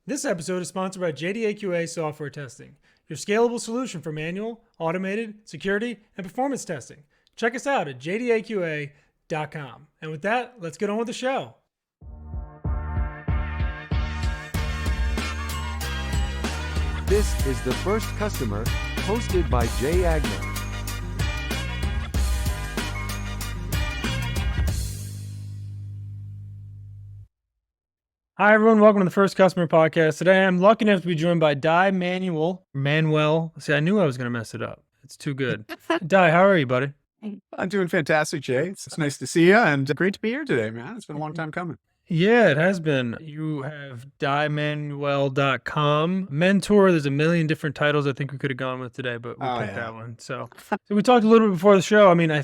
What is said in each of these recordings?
This episode is sponsored by JDAQA Software Testing, your scalable solution for manual, automated, security, and performance testing. Check us out at jdaqa.com. And with that, let's get on with the show. This is The First Customer, hosted by Jay Agnew. Hi, everyone. Welcome to the First Customer Podcast. Today, I'm lucky enough to be joined by Dai Manuel. See, I knew I was going to mess it up. It's too good. Dai, how are you, buddy? I'm doing fantastic, Jay. It's nice to see you and great to be here today, man. It's been a long time coming. Yeah, it has been. You have DaiManuel.com. Mentor, there's a million different titles I think we could have gone with today, but we picked that one. So we talked a little bit before the show. I mean,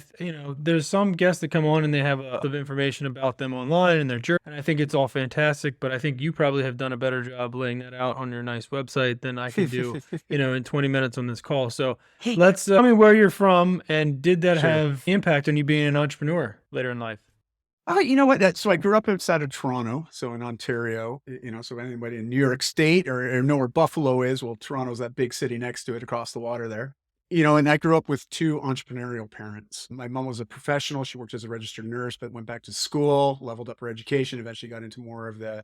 there's some guests that come on and they have a lot of information about them online and their journey, and I think it's all fantastic, but I think you probably have done a better job laying that out on your nice website than I can do, in 20 minutes on this call. So let's tell me where you're from, and did that have impact on you being an entrepreneur later in life? You know what? So I grew up outside of Toronto, so in Ontario, so anybody in New York State or know where Buffalo is, well, Toronto's that big city next to it across the water there. And I grew up with two entrepreneurial parents. My mom was a professional. She worked as a registered nurse, but went back to school, leveled up her education, eventually got into more of the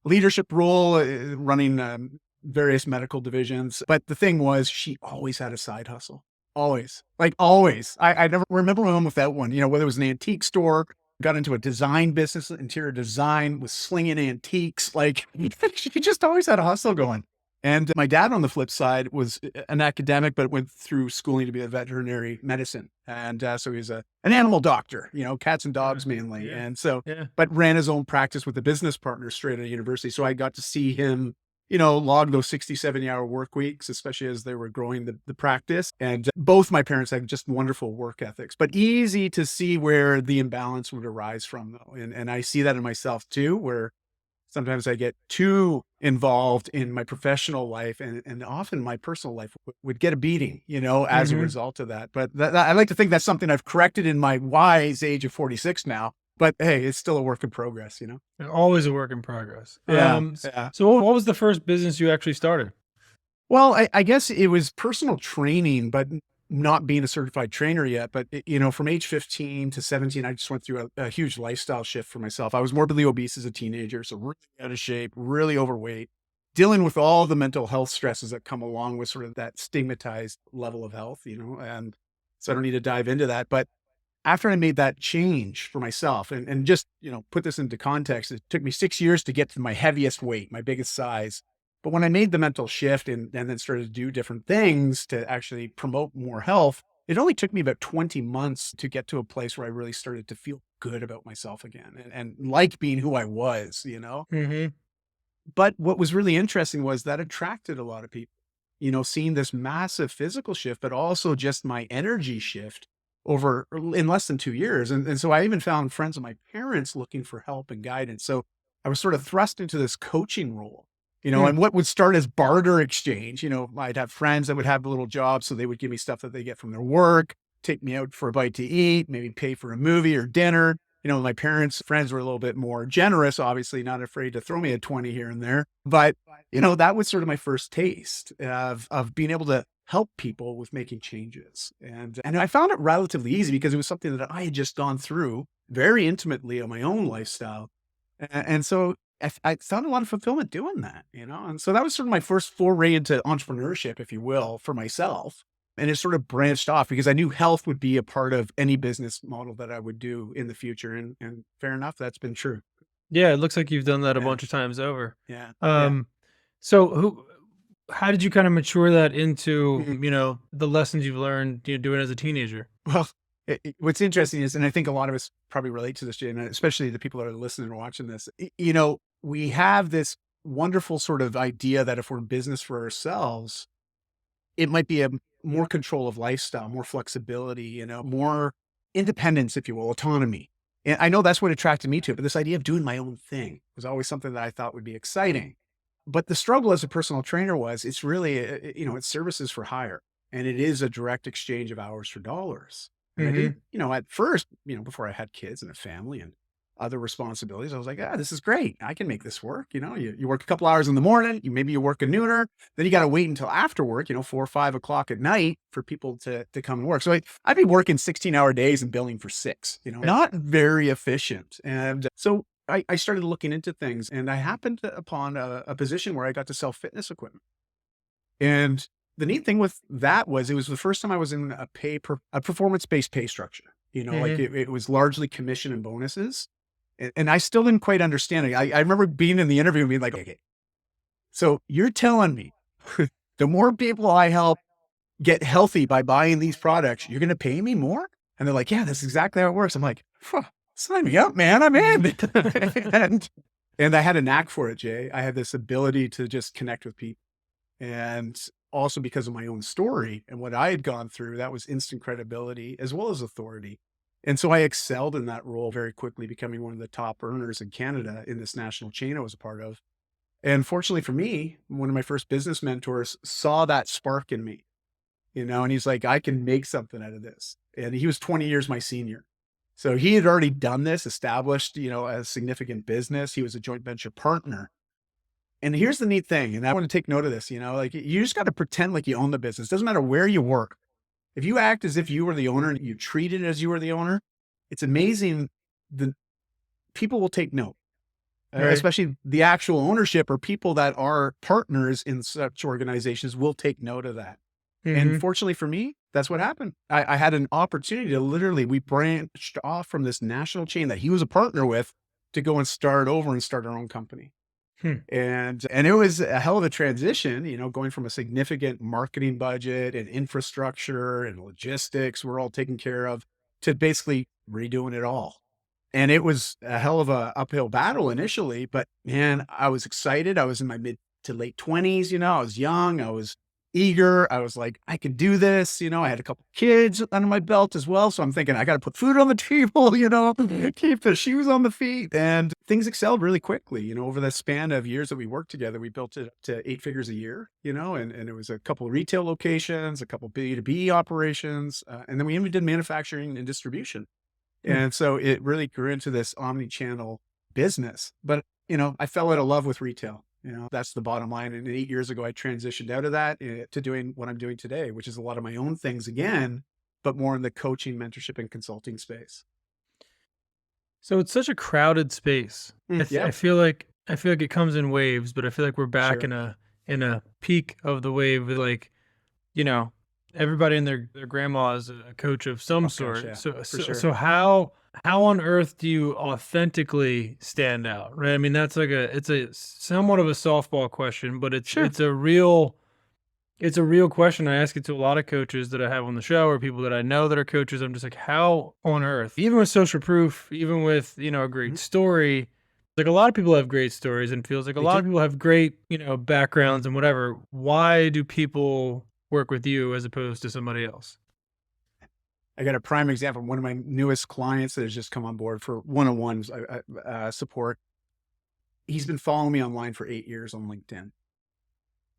leadership role, running various medical divisions. But the thing was, she always had a side hustle. Always. Like always. I never remember my mom without one, whether it was an antique store, got into a design business, interior design, was slinging antiques. Like she just always had a hustle going. And my dad on the flip side was an academic, but went through schooling to be a veterinary medicine. And so he's an animal doctor, cats and dogs mainly. Yeah. And so, but ran his own practice with a business partner straight out of university. So I got to see him log those 60, 70-hour work weeks, especially as they were growing the practice. And both my parents had just wonderful work ethics, but easy to see where the imbalance would arise from, though. And I see that in myself too, where sometimes I get too involved in my professional life, and often my personal life would get a beating, as a result of that. But I like to think that's something I've corrected in my wise age of 46 now. But hey, it's still a work in progress, Always a work in progress. Yeah. So what was the first business you actually started? Well, I guess it was personal training, but not being a certified trainer yet. But, from age 15 to 17, I just went through a huge lifestyle shift for myself. I was morbidly obese as a teenager, so really out of shape, really overweight, dealing with all the mental health stresses that come along with sort of that stigmatized level of health, and so I don't need to dive into that. But after I made that change for myself and just, put this into context, it took me 6 years to get to my heaviest weight, my biggest size. But when I made the mental shift and then started to do different things to actually promote more health, it only took me about 20 months to get to a place where I really started to feel good about myself again and like being who I was, Mm-hmm. But what was really interesting was that attracted a lot of people, seeing this massive physical shift, but also just my energy shift over in less than 2 years. And so I even found friends of my parents looking for help and guidance. So I was sort of thrust into this coaching role, and what would start as barter exchange. I'd have friends that would have little jobs. So they would give me stuff that they get from their work, take me out for a bite to eat, maybe pay for a movie or dinner. My parents' friends were a little bit more generous, obviously not afraid to throw me a 20 here and there. But, that was sort of my first taste of being able to help people with making changes. And I found it relatively easy because it was something that I had just gone through very intimately on my own lifestyle. And so I found a lot of fulfillment doing that, and so that was sort of my first foray into entrepreneurship, if you will, for myself. And it sort of branched off because I knew health would be a part of any business model that I would do in the future. And fair enough, that's been true. Yeah, it looks like you've done that a bunch of times over. Yeah. So how did you kind of mature that into, the lessons you've learned, doing as a teenager? Well, what's interesting is, and I think a lot of us probably relate to this, Jay, and especially the people that are listening or watching this, we have this wonderful sort of idea that if we're in business for ourselves, it might be a more control of lifestyle, more flexibility, more independence, if you will, autonomy. And I know that's what attracted me to it, but this idea of doing my own thing was always something that I thought would be exciting. But the struggle as a personal trainer it's really, it's services for hire, and it is a direct exchange of hours for dollars. And I didn't, at first, before I had kids and a family, and other responsibilities. I was like, this is great. I can make this work. You work a couple hours in the morning, maybe you work a nooner, then you got to wait until after work, 4 or 5 o'clock at night for people to come and work. So I'd be working 16-hour days and billing for 6, not very efficient. And so I started looking into things, and I happened upon a position where I got to sell fitness equipment. And the neat thing with that was it was the first time I was in a performance-based pay structure. Like it was largely commission and bonuses. And I still didn't quite understand it. I remember being in the interview and being like, okay, so you're telling me the more people I help get healthy by buying these products, you're going to pay me more? And they're like, yeah, that's exactly how it works. I'm like, sign me up, man. I'm in. and I had a knack for it, Jay. I had this ability to just connect with people. And also because of my own story and what I had gone through, that was instant credibility as well as authority. And so I excelled in that role very quickly, becoming one of the top earners in Canada in this national chain I was a part of. And fortunately for me, one of my first business mentors saw that spark in me, and he's like, I can make something out of this. And he was 20 years my senior. So he had already done this, established, a significant business. He was a joint venture partner. And here's the neat thing, and I want to take note of this, like you just got to pretend like you own the business. Doesn't matter where you work. If you act as if you were the owner and you treat it as you were the owner, it's amazing. The people will take note, Right. especially the actual ownership or people that are partners in such organizations will take note of that. And fortunately for me, that's what happened. I had an opportunity to we branched off from this national chain that he was a partner with to go and start over and start our own company. And it was a hell of a transition, going from a significant marketing budget and infrastructure and logistics we're all taken care of to basically redoing it all. And it was a hell of a uphill battle initially, but man, I was excited. I was in my mid to late 20s, I was young, I was eager. I was like, I could do this. I had a couple kids under my belt as well. So I'm thinking I got to put food on the table, keep the shoes on the feet. And things excelled really quickly. Over the span of years that we worked together, we built it up to 8 figures a year, and it was a couple of retail locations, a couple of B2B operations. And then we even did manufacturing and distribution. And so it really grew into this omni-channel business. But, I fell out of love with retail. That's the bottom line. And 8 years ago, I transitioned out of that to doing what I'm doing today, which is a lot of my own things again, but more in the coaching, mentorship, and consulting space. So it's such a crowded space. I feel like it comes in waves, but I feel like we're back Sure. in a peak of the wave. Like, everybody and their grandma is a coach of some sort. Yeah, So for sure. so how on earth do you authentically stand out, right? I mean, that's like it's a somewhat of a softball question, but Sure. it's a real question. I ask it to a lot of coaches that I have on the show or people that I know that are coaches. I'm just like, how on earth, even with social proof, even with, a great story, like a lot of people have great stories and feels like a They lot do. of people have great, backgrounds and whatever. Why do people work with you as opposed to somebody else? I got a prime example. One of my newest clients that has just come on board for one-on-ones support. He's been following me online for 8 years on LinkedIn.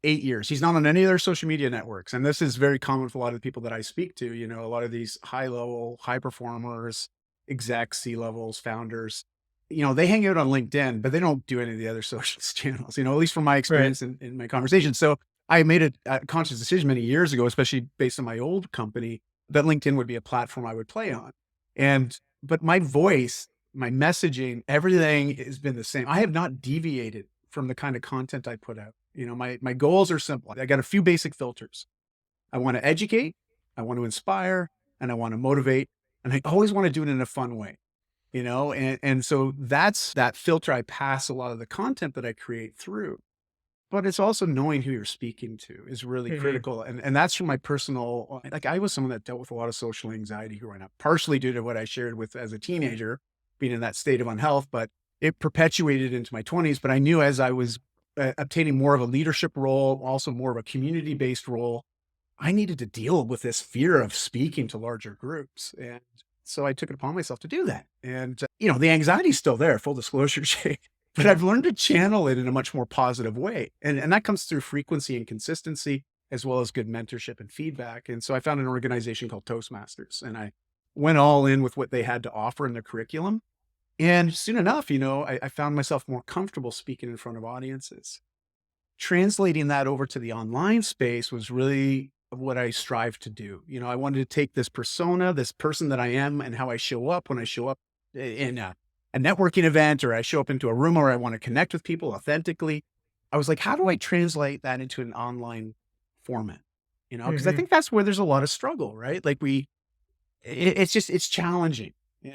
8 years. He's not on any other social media networks. And this is very common for a lot of the people that I speak to, a lot of these high level, high performers, execs, C-levels, founders, they hang out on LinkedIn, but they don't do any of the other social channels, at least from my experience in my conversation. So I made a conscious decision many years ago, especially based on my old company, that LinkedIn would be a platform I would play on. But my voice, my messaging, everything has been the same. I have not deviated from the kind of content I put out. My goals are simple. I got a few basic filters. I want to educate, I want to inspire, and I want to motivate. And I always want to do it in a fun way, and so that's that filter I pass a lot of the content that I create through. But it's also knowing who you're speaking to is really critical. And that's from my personal, like I was someone that dealt with a lot of social anxiety growing up, partially due to what I shared with as a teenager, being in that state of unhealth, but it perpetuated into my 20s. But I knew as I was obtaining more of a leadership role, also more of a community-based role, I needed to deal with this fear of speaking to larger groups. And so I took it upon myself to do that. And, the anxiety is still there, full disclosure, Jay. But I've learned to channel it in a much more positive way. And that comes through frequency and consistency, as well as good mentorship and feedback. And so I found an organization called Toastmasters, and I went all in with what they had to offer in their curriculum. And soon enough, I found myself more comfortable speaking in front of audiences. Translating that over to the online space was really what I strive to do. I wanted to take this persona, this person that I am, and how I show up when I show up in a networking event, or I show up into a room where I want to connect with people authentically. I was like, how do I translate that into an online format? Because I think that's where there's a lot of struggle, right? Like it's challenging.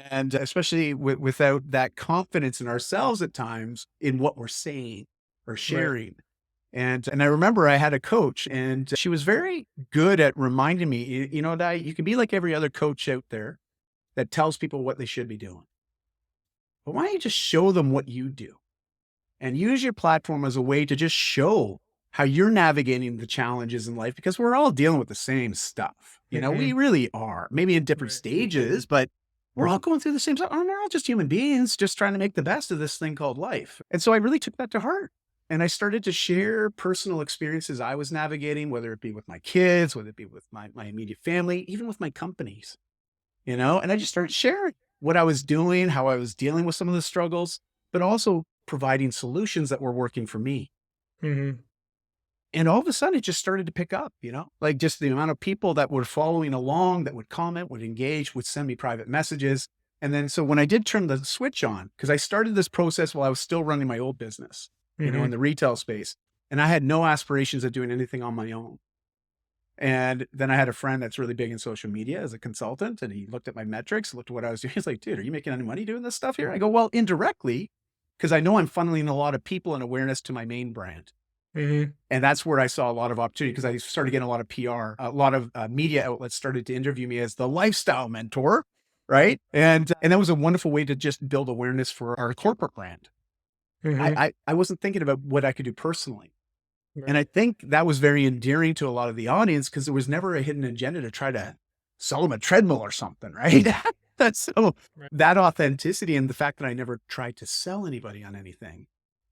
And especially without that confidence in ourselves at times in what we're saying or sharing. Right. And I remember I had a coach, and she was very good at reminding me, Dai, you can be like every other coach out there that tells people what they should be doing. But why don't you just show them what you do and use your platform as a way to just show how you're navigating the challenges in life, because we're all dealing with the same stuff. We really are, maybe in different stages, but we're all going through the same stuff. We're all just human beings, just trying to make the best of this thing called life. And so I really took that to heart. And I started to share personal experiences I was navigating, whether it be with my kids, whether it be with my immediate family, even with my companies, and I just started sharing what I was doing, how I was dealing with some of the struggles, but also providing solutions that were working for me. And all of a sudden it just started to pick up, like just the amount of people that were following along, that would comment, would engage, would send me private messages. And then, so when I did turn the switch on, because I started this process while I was still running my old business, in the retail space, and I had no aspirations of doing anything on my own. And then I had a friend that's really big in social media as a consultant, and he looked at my metrics, looked at what I was doing. He's like, dude, are you making any money doing this stuff here? I go, well, indirectly, because I know I'm funneling a lot of people and awareness to my main brand. And that's where I saw a lot of opportunity, because I started getting a lot of PR, a lot of media outlets started to interview me as the lifestyle mentor. Right. And that was a wonderful way to just build awareness for our corporate brand. I wasn't thinking about what I could do personally. And I think that was very endearing to a lot of the audience, because there was never a hidden agenda to try to sell them a treadmill or something. Right. That authenticity, and the fact that I never tried to sell anybody on anything,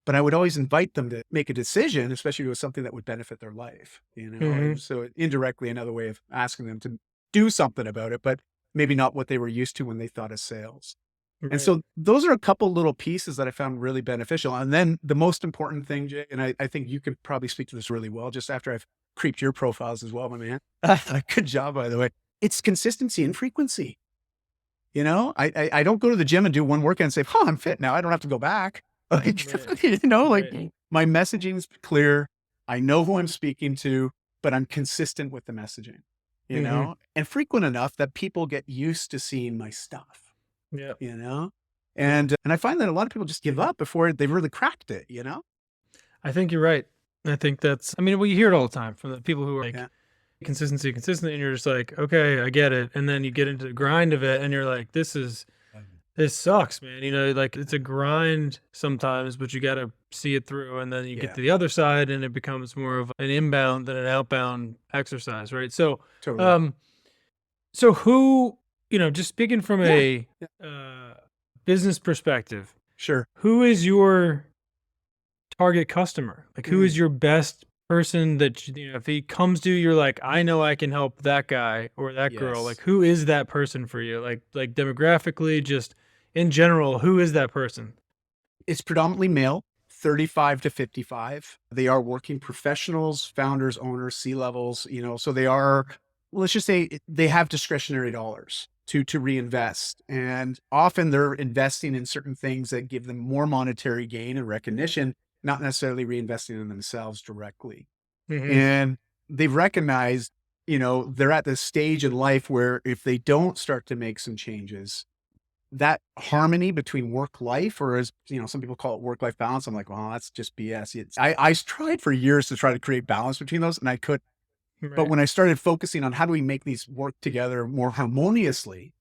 but I would always invite them to make a decision, especially with something that would benefit their life, And so indirectly, another way of asking them to do something about it, but maybe not what they were used to when they thought of sales. And so those are a couple little pieces that I found really beneficial. And then the most important thing, Jay, and I think you could probably speak to this really well, just after I've creeped your profiles as well, my man. Good job, by the way. It's consistency and frequency. I don't go to the gym and do one workout and say, I'm fit now, I don't have to go back. My messaging is clear. I know who I'm speaking to, but I'm consistent with the messaging, and frequent enough that people get used to seeing my stuff. And I find that a lot of people just give up before they've really cracked it, I think you're right. I think you hear it all the time from the people who are like, consistency, and you're just like, okay, I get it. And then you get into the grind of it and you're like, this sucks, man. Like it's a grind sometimes, but you got to see it through. And then you get to the other side and it becomes more of an inbound than an outbound exercise. Right. So, totally. So who, just speaking from a business perspective, sure, who is your target customer? Like, who is your best person that, if he comes to you, you're like, I know I can help that guy or that girl. Like, who is that person for you? Like demographically, just in general, who is that person? It's predominantly male, 35 to 55. They are working professionals, founders, owners, C-levels, so they are, let's just say they have discretionary dollars to reinvest. And often they're investing in certain things that give them more monetary gain and recognition, not necessarily reinvesting in themselves directly. And they've recognized, they're at this stage in life where if they don't start to make some changes, that harmony between work-life, or as some people call it work-life balance. I'm like, well, that's just BS. I tried for years to try to create balance between those, and I couldn't. But when I started focusing on how do we make these work together more harmoniously,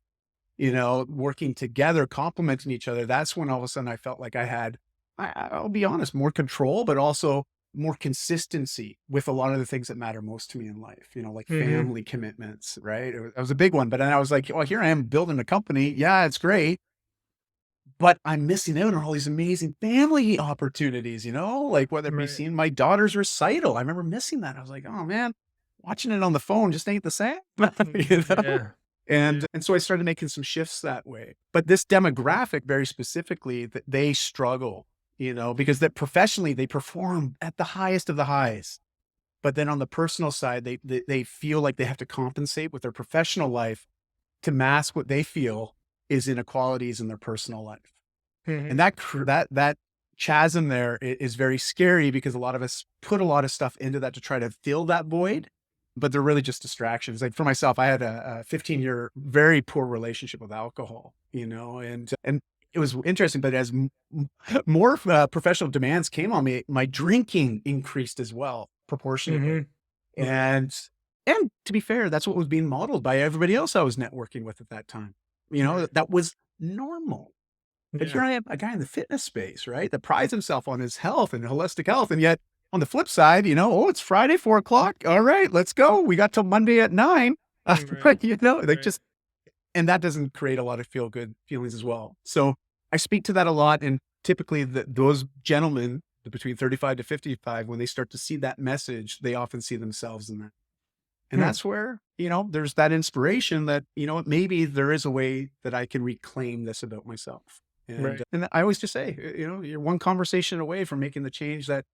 working together, complementing each other, that's when all of a sudden I felt like I had, I'll be honest, more control, but also more consistency with a lot of the things that matter most to me in life, like family commitments, right? That was a big one. But then I was like, well, here I am building a company. Yeah, it's great, but I'm missing out on all these amazing family opportunities, like whether it be seeing my daughter's recital. I remember missing that. I was like, oh man, watching it on the phone just ain't the same. And so I started making some shifts that way. But this demographic, very specifically, that they struggle, because that professionally they perform at the highest of the highs. But then on the personal side, they feel like they have to compensate with their professional life to mask what they feel is inequalities in their personal life. And that chasm there is very scary, because a lot of us put a lot of stuff into that to try to fill that void, but they're really just distractions. Like for myself, I had a 15-year very poor relationship with alcohol, and it was interesting, but as more professional demands came on me, my drinking increased as well, proportionately. And to be fair, that's what was being modeled by everybody else I was networking with at that time. That was normal. But here I am, a guy in the fitness space, right? That prides himself on his health and holistic health. And yet on the flip side, oh, it's Friday, 4:00. All right, let's go. We got till Monday at 9. Just, and that doesn't create a lot of feel-good feelings as well. So I speak to that a lot. And typically those gentlemen between 35 to 55, when they start to see that message, they often see themselves in that. And that's where, there's that inspiration that, maybe there is a way that I can reclaim this about myself. And I always just say, you're one conversation away from making the change that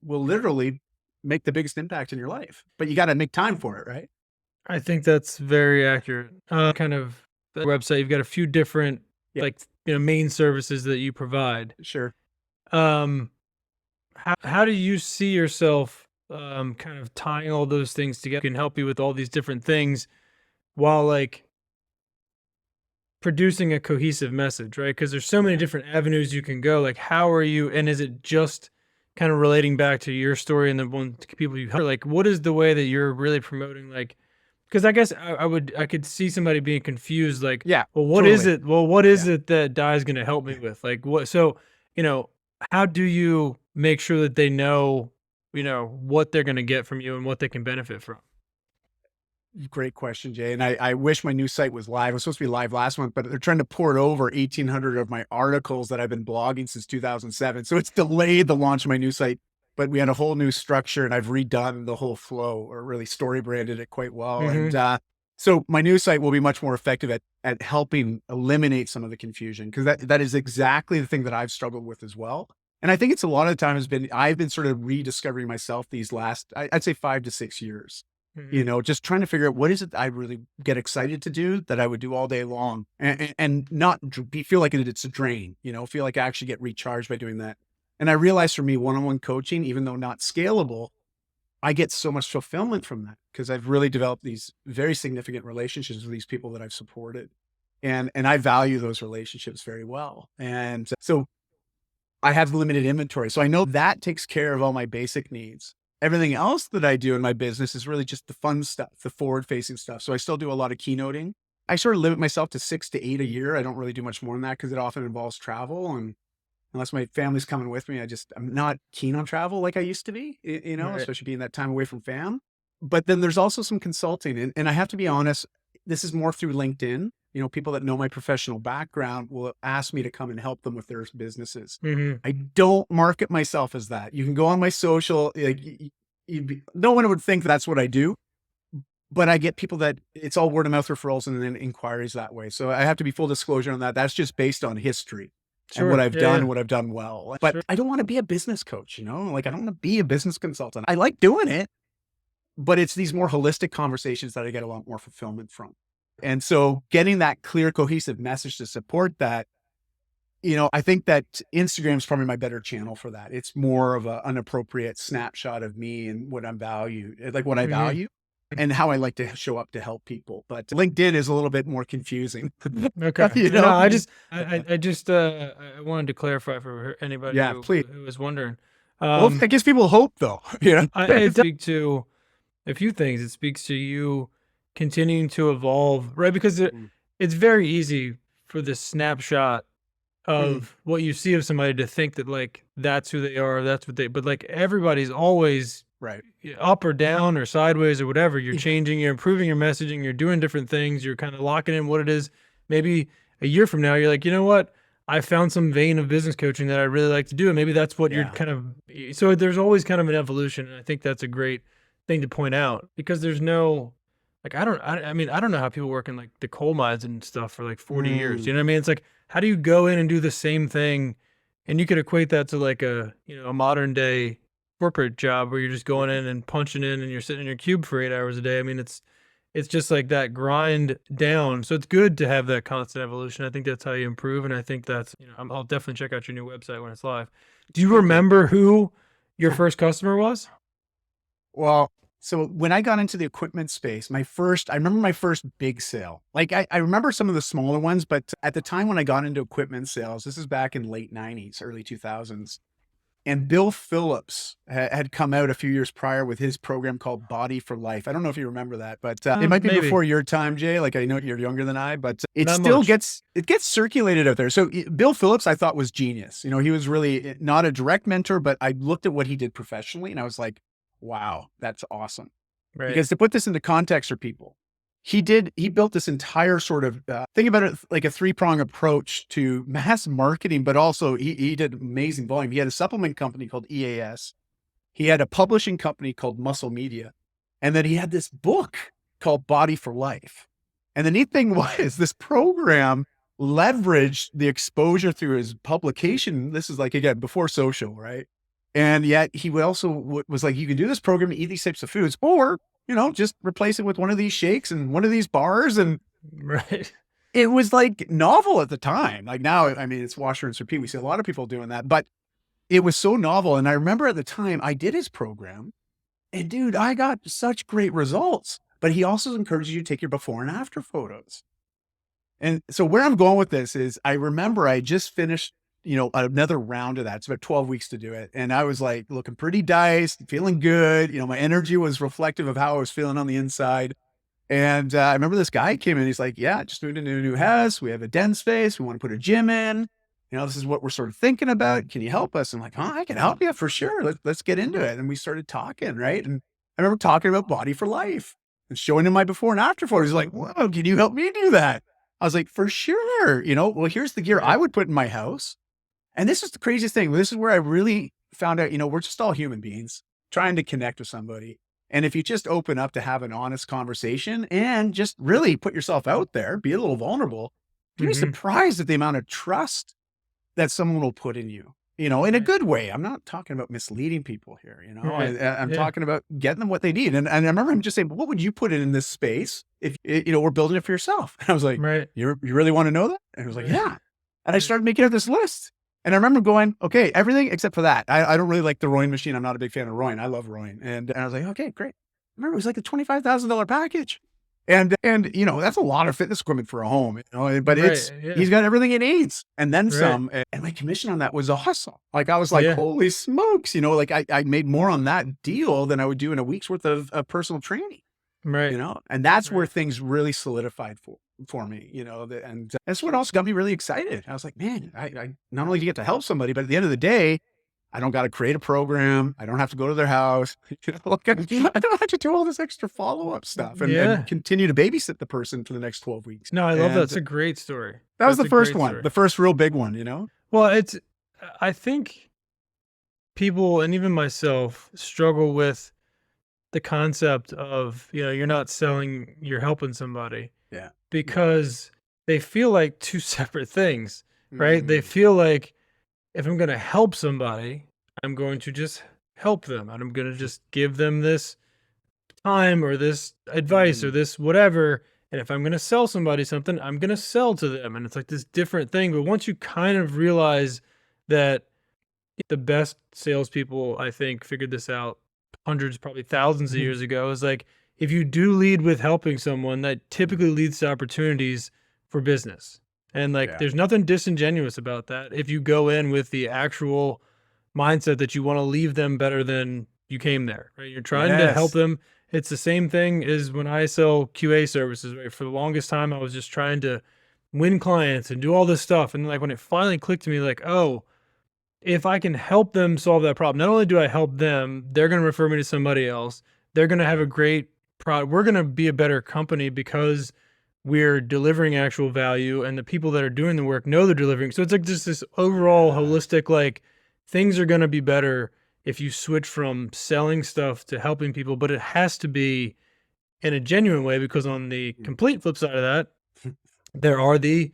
will literally make the biggest impact in your life, but you got to make time for it, right? I think that's very accurate. Kind of the website, you've got a few different, main services that you provide. Sure. How do you see yourself kind of tying all those things together? Can help you with all these different things while producing a cohesive message, right? Because there's so many different avenues you can go. Like, how are you, and is it just kind of relating back to your story and the one people you help? Like, what is the way that you're really promoting? Because I guess I could see somebody being confused. Like, well, what is it? Well, what is it that Dai is going to help me with? Like, what? So, how do you make sure that they know, what they're going to get from you and what they can benefit from? Great question, Jay. And I wish my new site was live. It was supposed to be live last month, but they're trying to port over 1,800 of my articles that I've been blogging since 2007. So it's delayed the launch of my new site, but we had a whole new structure and I've redone the whole flow, or really story branded it quite well. And so my new site will be much more effective at helping eliminate some of the confusion, because that is exactly the thing that I've struggled with as well. And I think it's a lot of the time I've been sort of rediscovering myself these last, I'd say 5 to 6 years. Just trying to figure out what is it that I really get excited to do, that I would do all day long, and not feel like it's a drain, feel like I actually get recharged by doing that. And I realized for me, one-on-one coaching, even though not scalable, I get so much fulfillment from that, because I've really developed these very significant relationships with these people that I've supported. And I value those relationships very well. And so I have limited inventory. So I know that takes care of all my basic needs. Everything else that I do in my business is really just the fun stuff, the forward-facing stuff. So I still do a lot of keynoting. I sort of limit myself to 6 to 8 a year. I don't really do much more than that, because it often involves travel. And unless my family's coming with me, I'm not keen on travel like I used to be, especially being that time away from fam. But then there's also some consulting. And I have to be honest, this is more through LinkedIn. People that know my professional background will ask me to come and help them with their businesses. I don't market myself as that. You can go on my social, no one would think that's what I do, but I get people that it's all word of mouth referrals and then inquiries that way. So I have to be full disclosure on that. That's just based on history and what I've done and what I've done well. But I don't want to be a business coach, I don't want to be a business consultant. I like doing it, but it's these more holistic conversations that I get a lot more fulfillment from. And so getting that clear, cohesive message to support that, I think that Instagram is probably my better channel for that. It's more of an appropriate snapshot of me and what I'm valued, like what I value and how I like to show up to help people. But LinkedIn is a little bit more confusing. Okay. No, I wanted to clarify for anybody who was wondering. Well, it gives people hope though. It speaks to a few things. It speaks to you continuing to evolve, right? Because it's very easy for this snapshot of what you see of somebody to think that that's who they are, that's what but everybody's always up or down or sideways or whatever. You're changing, you're improving your messaging, you're doing different things, you're kind of locking in what it is. Maybe a year from now, you're like, you know what? I found some vein of business coaching that I really like to do. And maybe that's what you're kind of, so there's always kind of an evolution. And I think that's a great thing to point out, because there's no like, I mean, I don't know how people work in like the coal mines and stuff for like 40 years. Mm, You know what I mean? It's like, how do you go in and do the same thing? And you could equate that to like a, you know, a modern day corporate job where you're just going in and punching in and you're sitting in your cube for 8 hours a day. I mean, it's just like that grind down. So it's good to have that constant evolution. I think that's how you improve. And I think that's, you know, I'll definitely check out your new website when it's live. Do you thank you. remember who your first customer was? Well, so when I got into the equipment space, I remember my first big sale. Like I remember some of the smaller ones, but at the time when I got into equipment sales, this is back in late 90s, early 2000s. And Bill Phillips had come out a few years prior with his program called Body for Life. I don't know if you remember that, but it might be Maybe. before your time, Jay. Like I know you're younger than I, but it Not still much. gets circulated out there. So Bill Phillips, I thought was genius. You know, he was really not a direct mentor, but I looked at what he did professionally, and I was like, wow, that's awesome. Right. Because to put this into context for people, he built this entire sort of think about it like a three-prong approach to mass marketing, but also he did amazing volume. He had a supplement company called EAS. He had a publishing company called Muscle Media. And then he had this book called Body for Life. And the neat thing was this program leveraged the exposure through his publication. This is like, again, before social, right? And yet he was like, you can do this program, eat these types of foods, or, you know, just replace it with one of these shakes and one of these bars. And Right. it was like novel at the time. Like now, I mean, it's wash, rinse, repeat. We see a lot of people doing that, but it was so novel. And I remember at the time I did his program, and dude, I got such great results, but he also encourages you to take your before and after photos. And so where I'm going with this is I remember I just finished, you know, another round of that. It's about 12 weeks to do it. And I was like looking pretty diced, feeling good. You know, my energy was reflective of how I was feeling on the inside. And I remember this guy came in, he's like, yeah, just moved into a new house. We have a den space. We want to put a gym in. You know, this is what we're sort of thinking about. Can you help us? I'm like, oh, I can help you for sure. Let's get into it. And we started talking, right? And I remember talking about Body for Life and showing him my before and after photos. He's like, whoa, can you help me do that? I was like, for sure. You know, well, here's the gear I would put in my house. And this is the craziest thing. This is where I really found out, you know, we're just all human beings trying to connect with somebody. And if you just open up to have an honest conversation and just really put yourself out there, be a little vulnerable, you'd be surprised at the amount of trust that someone will put in you, you know, in a good way. I'm not talking about misleading people here, you know, Right. I'm talking about getting them what they need. And I remember him just saying, what would you put in this space if, you know, we're building it for yourself? And I was like, Right. you really want to know that? And he was like, Right. yeah. And I started making out this list. And I remember going, okay, everything except for that. I don't really like the rowing machine. I'm not a big fan of rowing. I love rowing. And I was like, okay, great. Remember, it was like a $25,000 package. And, you know, that's a lot of fitness equipment for a home, you know, but Right. Yeah. he's got everything he needs and then Right. some. And my commission on that was awesome. Like, I was like, Yeah. holy smokes, you know, like I made more on that deal than I would do in a week's worth of personal training, Right. you know, and that's where Right. things really solidified for me, you know, and that's what also got me really excited. I was like, man, I not only do you get to help somebody, but at the end of the day, I don't got to create a program. I don't have to go to their house. You know, like, I don't have to do all this extra follow-up stuff and continue to babysit the person for the next 12 weeks. No, I love that. And It's a great story. that was That's the a first great one, story. the first real big one, you know? Well, I think people and even myself struggle with the concept of, you know, you're not selling, you're helping somebody Yeah. because they feel like two separate things, right? They Mm. feel like if I'm going to help somebody, I'm going to just help them and I'm going to just give them this time or this advice or this whatever. And if I'm going to sell somebody something, I'm going to sell to them. And it's like this different thing. But once you kind of realize that the best salespeople, I think, figured this out hundreds, probably thousands of years ago, is like, if you do lead with helping someone, that typically leads to opportunities for business. And like, Yeah. there's nothing disingenuous about that. If you go in with the actual mindset that you want to leave them better than you came there, right? You're trying to help Yes. them. It's the same thing as when I sell QA services, right? For the longest time, I was just trying to win clients and do all this stuff. And like, when it finally clicked to me, like, oh, if I can help them solve that problem, not only do I help them, they're going to refer me to somebody else. They're going to have a great product. We're going to be a better company because we're delivering actual value and the people that are doing the work know they're delivering. So it's like just this overall holistic, like, things are going to be better if you switch from selling stuff to helping people, but it has to be in a genuine way, because on the complete flip side of that, there are the,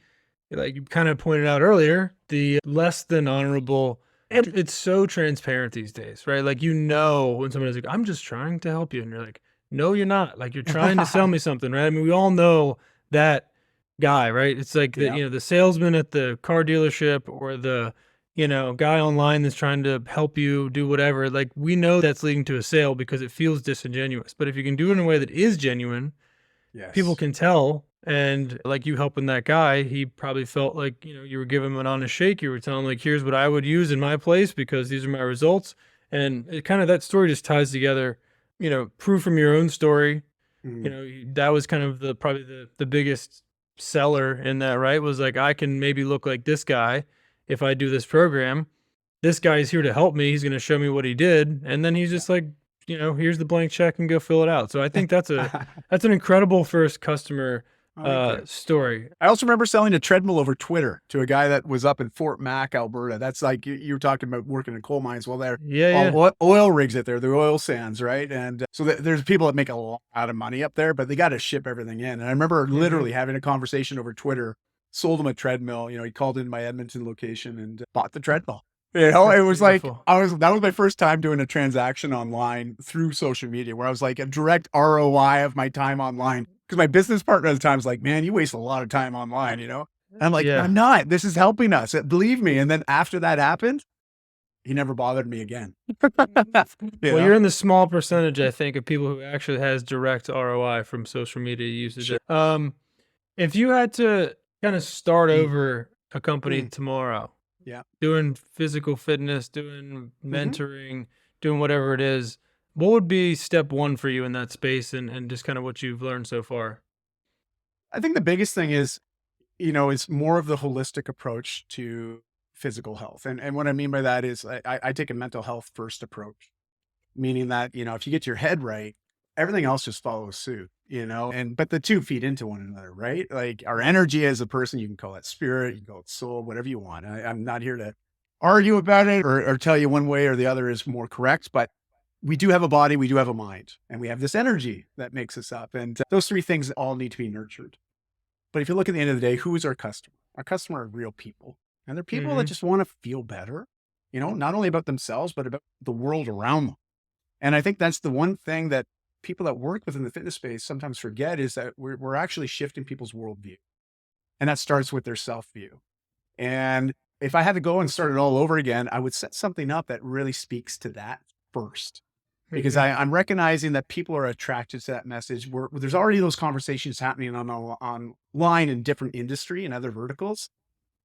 like you kind of pointed out earlier, the less than honorable. And it's so transparent these days, right? Like, you know, when somebody's like, I'm just trying to help you. And you're like, no, you're not. Like, you're trying to sell me something, right? I mean, we all know that guy, right? It's like the, Yeah. the salesman at the car dealership, or the, guy online that's trying to help you do whatever. Like, we know that's leading to a sale because it feels disingenuous. But if you can do it in a way that is genuine, people Yes. can tell. And like you helping that guy, he probably felt like, you were giving him an honest shake. You were telling him, like, here's what I would use in my place because these are my results. And it kind of, that story just ties together, proof from your own story. That was kind of probably the biggest seller in that, right? Was like, I can maybe look like this guy if I do this program. This guy is here to help me. He's going to show me what he did. And then he's just like, here's the blank check and go fill it out. So I think that's an incredible first customer story. I also remember selling a treadmill over Twitter to a guy that was up in Fort Mac, Alberta. That's like, you were talking about working in coal mines. Well, they're all oil rigs out there, the oil sands, right? And so there's people that make a lot of money up there, but they got to ship everything in. And I remember literally having a conversation over Twitter, sold him a treadmill. He called in my Edmonton location and bought the treadmill. It was beautiful. like, that was my first time doing a transaction online through social media, where I was like a direct ROI of my time online. Because my business partner at the time was like, man, you waste a lot of time online, And I'm like, Yeah. I'm not. This is helping us. Believe me. And then after that happened, he never bothered me again. You're in the small percentage, I think, of people who actually has direct ROI from social media usage. Sure. If you had to kind of start over a company tomorrow, Yeah. doing physical fitness, doing mentoring, doing whatever it is, what would be step one for you in that space, and just kind of what you've learned so far? I think the biggest thing is, it's more of the holistic approach to physical health. And what I mean by that is I take a mental health first approach, meaning that, if you get your head right, everything else just follows suit, but the two feed into one another, right? Like our energy as a person, you can call it spirit, you can call it soul, whatever you want. I'm not here to argue about it or tell you one way or the other is more correct, but we do have a body, we do have a mind, and we have this energy that makes us up. And those three things all need to be nurtured. But if you look at the end of the day, who is our customer? Our customer are real people. And they're people that just want to feel better, not only about themselves, but about the world around them. And I think that's the one thing that people that work within the fitness space sometimes forget, is that we're actually shifting people's worldview. And that starts with their self-view. And if I had to go and start it all over again, I would set something up that really speaks to that first. Because I'm recognizing that people are attracted to that message. Where there's already those conversations happening online in different industry and other verticals,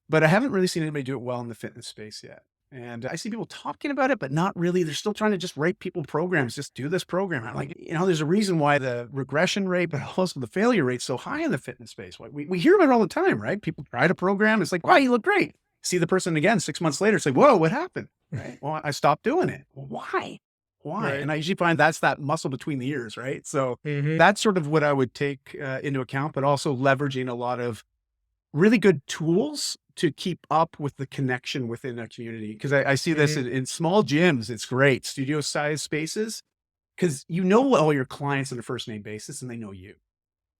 but I haven't really seen anybody do it well in the fitness space yet. And I see people talking about it, but not really. They're still trying to just write people programs, just do this program. I'm like, there's a reason why the regression rate, but also the failure rate is so high in the fitness space. We hear about it all the time, right? People try to program. It's like, wow, you look great. See the person again 6 months later. It's like, whoa, what happened? Right? Well, I stopped doing it. Well, why? Right. And I usually find that's that muscle between the ears, right? So that's sort of what I would take into account, but also leveraging a lot of really good tools to keep up with the connection within a community. Because I see this in small gyms. It's great. Studio size spaces, because all your clients on a first name basis and they know you.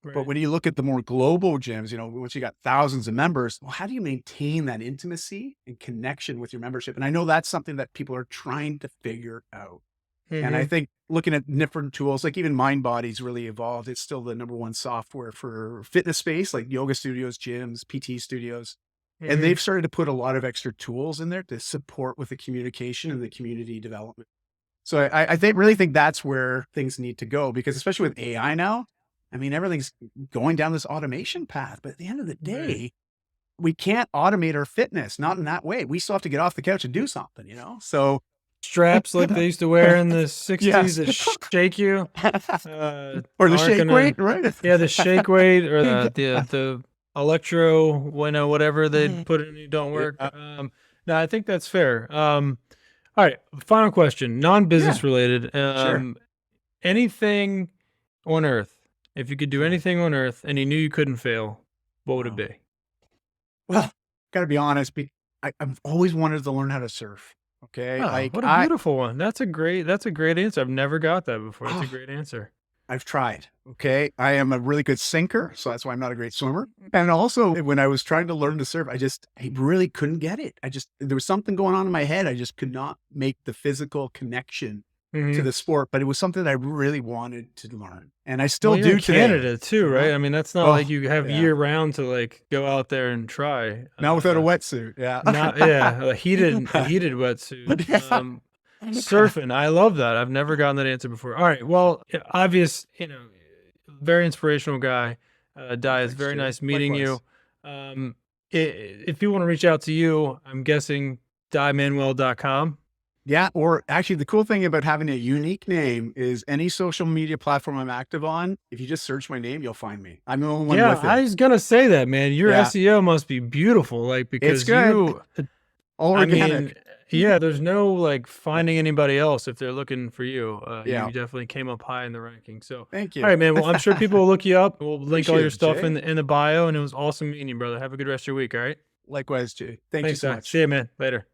Right. But when you look at the more global gyms, once you got thousands of members, well, how do you maintain that intimacy and connection with your membership? And I know that's something that people are trying to figure out. And I think looking at different tools, like even MindBody's really evolved. It's still the number one software for fitness space, like yoga studios, gyms, PT studios. And they've started to put a lot of extra tools in there to support with the communication and the community development. So I really think that's where things need to go, because especially with AI now, I mean, everything's going down this automation path. But at the end of the day, we can't automate our fitness, not in that way. We still have to get off the couch and do something, So straps like they used to wear in the 60s that shake you. Or the shake weight, right? Yeah, the shake weight, or the electro, whatever they put in you don't work. No, I think that's fair. All right, final question, non-business related. Sure. Anything on Earth, if you could do anything on Earth and you knew you couldn't fail, what would it be? Well, gotta be honest, I've always wanted to learn how to surf. Okay. Oh, Like what a beautiful one. That's a great answer. I've never got that before. It's a Oh, great answer. I've tried. Okay. I am a really good sinker. So that's why I'm not a great swimmer. And also when I was trying to learn to surf, I really couldn't get it. There was something going on in my head. I just could not make the physical connection to the sport, but it was something that I really wanted to learn. And I still do today. Canada too, right? I mean, that's not like you have year round to like go out there and try. Not without a wetsuit. Yeah. A heated wetsuit. Surfing. I love that. I've never gotten that answer before. All right. Well, obvious, very inspirational guy. Dai, it's very nice meeting you. If you want to reach out to you, I'm guessing DaiManuel.com. Yeah. Or actually the cool thing about having a unique name is any social media platform I'm active on, if you just search my name, you'll find me. I'm the only one with it. I was going to say that, man. Your SEO must be beautiful. Like, because it's good. There's no like finding anybody else if they're looking for you. You definitely came up high in the ranking. So thank you. All right, man. Well, I'm sure people will look you up. We'll link all your stuff in the bio. And it was awesome meeting you, brother. Have a good rest of your week. All right. Likewise, Jay. Thanks you so much. See you, man. Later.